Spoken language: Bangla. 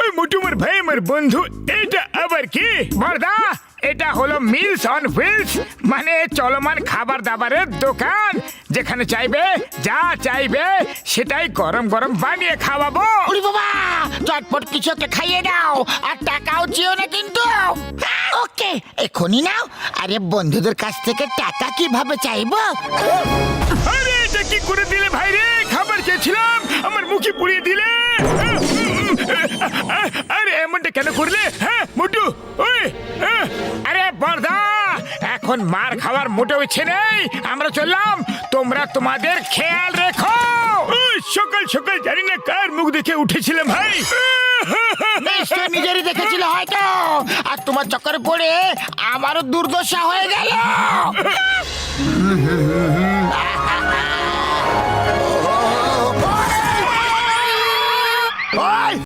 ওই মোটুমার ভাই আমার বন্ধু, এটা আবার কি? বর্দা, এটা হলো মিলস অন হুইলস, মানে চলমান খাবার দাবারের দোকান। যেখানে চাইবে যা চাইবে সেটাই গরম গরম বানিয়ে খাওয়াবো। ওরে বাবা, চটপট কিছু একটা খাইয়ে দাও, আর টাকাও চেও না কিন্তু। ওকে, এখনই নাও। আরে বন্ধুদের কাছ থেকে টাকা কিভাবে চাইবো? আরে এটা কি করে দিলে ভাই রে? খাবার চেয়েছিলাম, আমার মুখে পুড়িয়ে দিলে। আরে এমনটা কেন করলে? হ্যাঁ মোটু, ওই আরে বর্দা, এখন মার খাওয়ার মোটেও ইচ্ছে নেই। আমরা চললাম, তোমরা তোমাদের খেয়াল রেখো। সকাল সকাল জানি না কার মুখ দেখে উঠেছিলাম ভাই। নিশ্চয় নিজেরই দেখেছিল হয়তো, আর তোমার চক্করে পড়ে আমারও দুর্দশা হয়ে গেল।